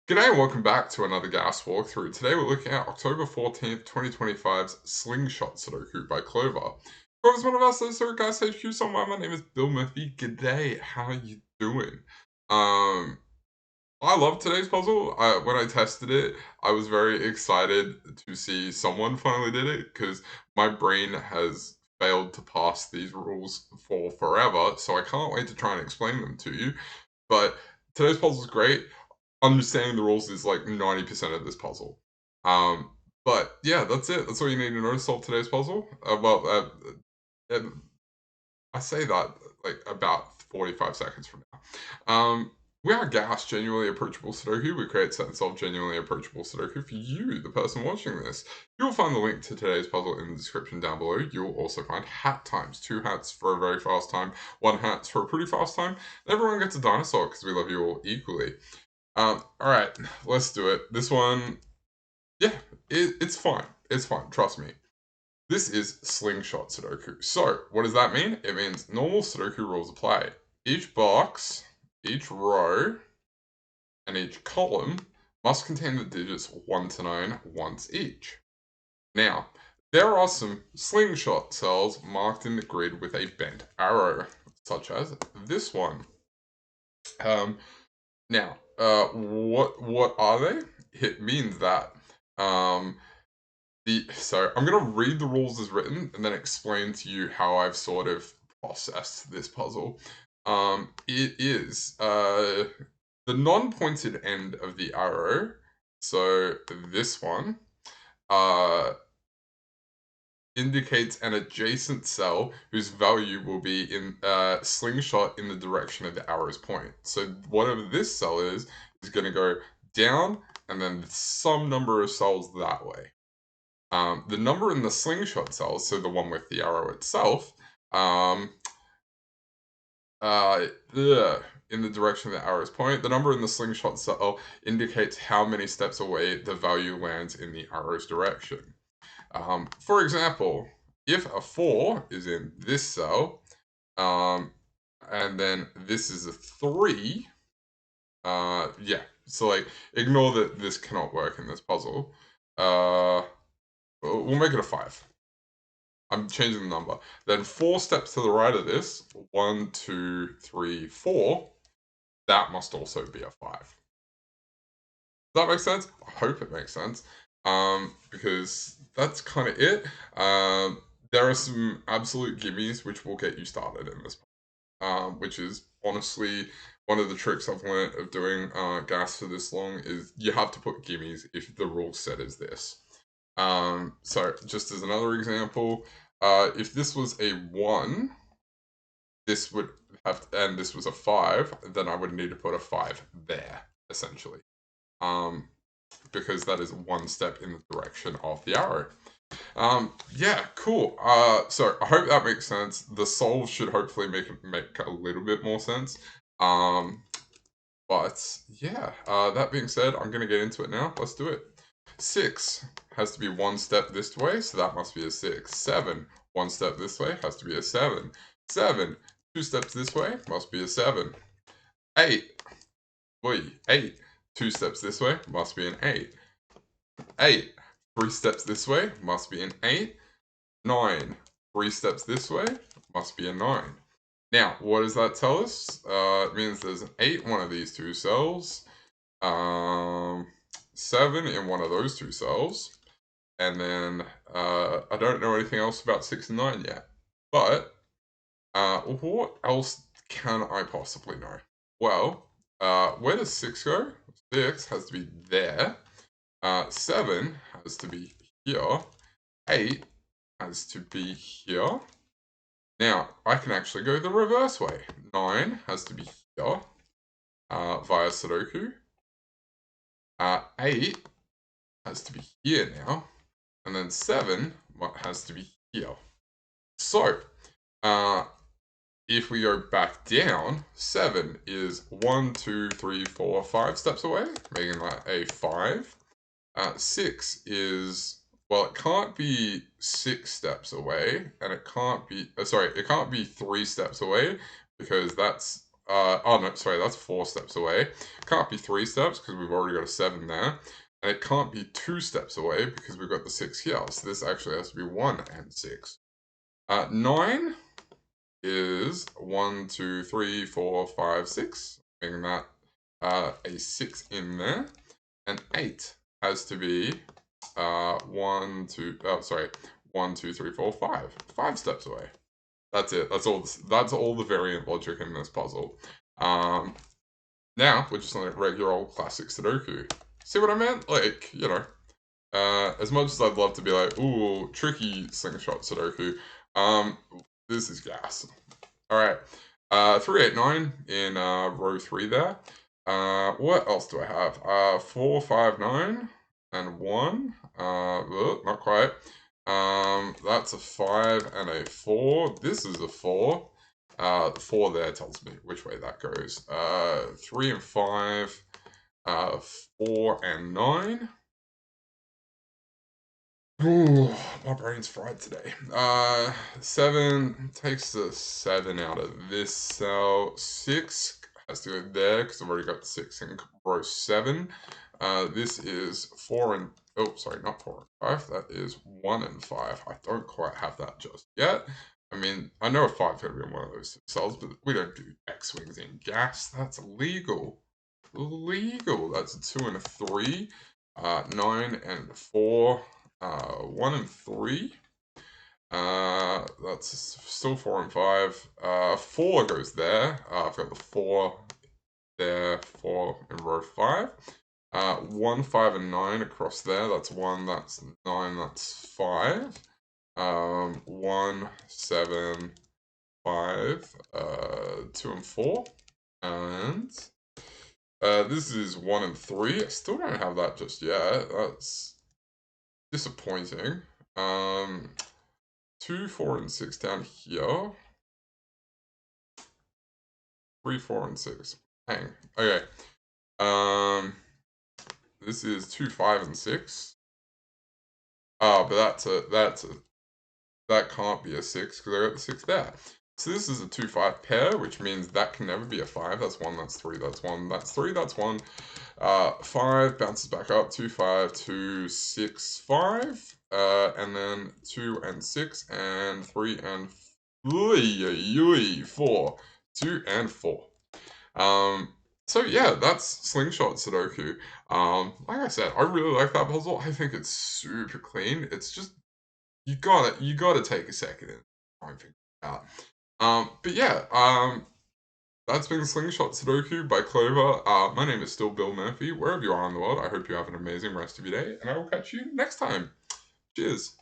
G'day and welcome back to another gas walkthrough. Today we're looking at October 14th, 2025's Slingshot Sudoku by Clover. Clover's one of us, so guys, HQ somewhere. My name is Bill Murphy. G'day, how are you doing? I love today's puzzle. When I tested it, I was very excited to see someone finally did it because my brain has failed to pass these rules for forever, so I can't wait to try and explain them to you. But today's puzzle is great. Understanding the rules is like 90% of this puzzle. But yeah, that's it. That's all you need to know to solve today's puzzle. And I say that like about 45 seconds from now. We are gas genuinely approachable Sudoku. We create set and solve genuinely approachable Sudoku for you, the person watching this. You'll find the link to today's puzzle in the description down below. You'll also find hat times. 2 hats for a very fast time, 1 hat for a pretty fast time. And everyone gets a dinosaur because we love you all equally. Alright, let's do it. This one, yeah, it's fine. It's fine, trust me. This is Slingshot Sudoku. So, what does that mean? It means normal Sudoku rules apply. Each box, each row, and each column must contain the digits 1 to 9 once each. Now, there are some slingshot cells marked in the grid with a bent arrow, such as this one. Now, what are they? It means that so I'm gonna read the rules as written and then explain to you how I've sort of processed this puzzle. It is the non-pointed end of the arrow. So this one indicates an adjacent cell whose value will be in slingshot in the direction of the arrow's point. So whatever this cell is going to go down and then some number of cells that way. The number in the slingshot cells, so the one with the arrow itself, in the direction of the arrow's point, the number in the slingshot cell indicates how many steps away the value lands in the arrow's direction. For example, if a 4 is in this cell, and then this is a 3, yeah, so like, ignore that this cannot work in this puzzle. We'll make it a 5. I'm changing the number. Then 4 steps to the right of this, 1, 2, 3, 4, that must also be a 5. Does that make sense? I hope it makes sense. Because that's kind of it. There are some absolute gimmies which will get you started in this, which is honestly one of the tricks I've learned of doing gas for this long is you have to put gimmies if the rule set is this. So just as another example, if this was a 1, this would have, and this was a 5, then I would need to put a 5 there, essentially. Because that is 1 step in the direction of the arrow. Yeah, cool. So I hope that makes sense. The solve should hopefully make a little bit more sense. But yeah, that being said, I'm gonna get into it now. Let's do it. 6 has to be 1 step this way, so that must be a 6. 7, 1 step this way, has to be a 7. 7, 2 steps this way, must be a 7. 8, 8, 2 steps this way, must be an 8. 8, 3 steps this way, must be an 8. 9, 3 steps this way, must be a 9. Now, what does that tell us? It means there's an 8 in one of these 2 cells, 7 in one of those 2 cells, and then I don't know anything else about 6 and 9 yet. But what else can I possibly know? Well, where does 6 go? 6 has to be there. 7 has to be here. 8 has to be here. Now, I can actually go the reverse way. 9 has to be here via Sudoku. 8 has to be here now. And then 7 has to be here. So, if we go back down, 7 is 1, 2, 3, 4, 5 steps away, making that a 5. 6 is, well, it can't be 6 steps away, and it can't be, it can't be 3 steps away, because that's Oh no, sorry, that's 4 steps away. Can't be 3 steps because we've already got a 7 there. And it can't be 2 steps away because we've got the 6 here. So this actually has to be 1 and 6. 9 is 1, 2, 3, 4, 5, 6. Making that a 6 in there. And 8 has to be 1, 2, oh, sorry, 1, 2, 3, 4, 5. 5 steps away. That's it. That's all the variant logic in this puzzle. Now we're just on a regular old classic Sudoku. See what I meant? Like, you know, as much as I'd love to be like, ooh, tricky slingshot Sudoku, this is gas. All right, 389 in row 3 there. What else do I have? 4, 5, 9, and 1. Not quite. That's a 5 and a 4. This is a 4. The 4 there tells me which way that goes. 3 and 5. 4 and 9. Ooh, my brain's fried today. 7 takes the 7 out of this cell. 6 has to go there because I've already got the 6 in row 7. This is 4 and... Oh, sorry, not 4 and 5. That is 1 and 5. I don't quite have that just yet. I mean, I know a 5 could be in one of those cells, but we don't do X-Wings in gas. That's illegal. Illegal. That's a 2 and a 3. 9 and 4. 1 and 3. That's still 4 and 5. 4 goes there. I've got the 4 there, 4 in row 5. 1, 5, and 9 across there. That's 1, that's 9, that's 5. 1, 7, 5, 2 and 4. And this is 1 and 3. I still don't have that just yet. That's disappointing. 2, 4, and 6 down here. 3, 4, and 6. Hang. Okay. This is 2, 5, and 6. Oh, but that can't be a 6 because I got the 6 there. So this is a 2, 5 pair, which means that can never be a 5. That's 1, that's 3, that's 1, that's 3, that's 1. 5 bounces back up, 2, 5, 2, 6, 5. And then 2 and 6, and 3 and 4. 2 and 4. So yeah, that's Slingshot Sudoku. Like I said, I really like that puzzle. I think it's super clean. It's just you gotta take a second and try and figure it out. But yeah, that's been Slingshot Sudoku by Clover. My name is still Bill Murphy. Wherever you are in the world, I hope you have an amazing rest of your day, and I will catch you next time. Cheers.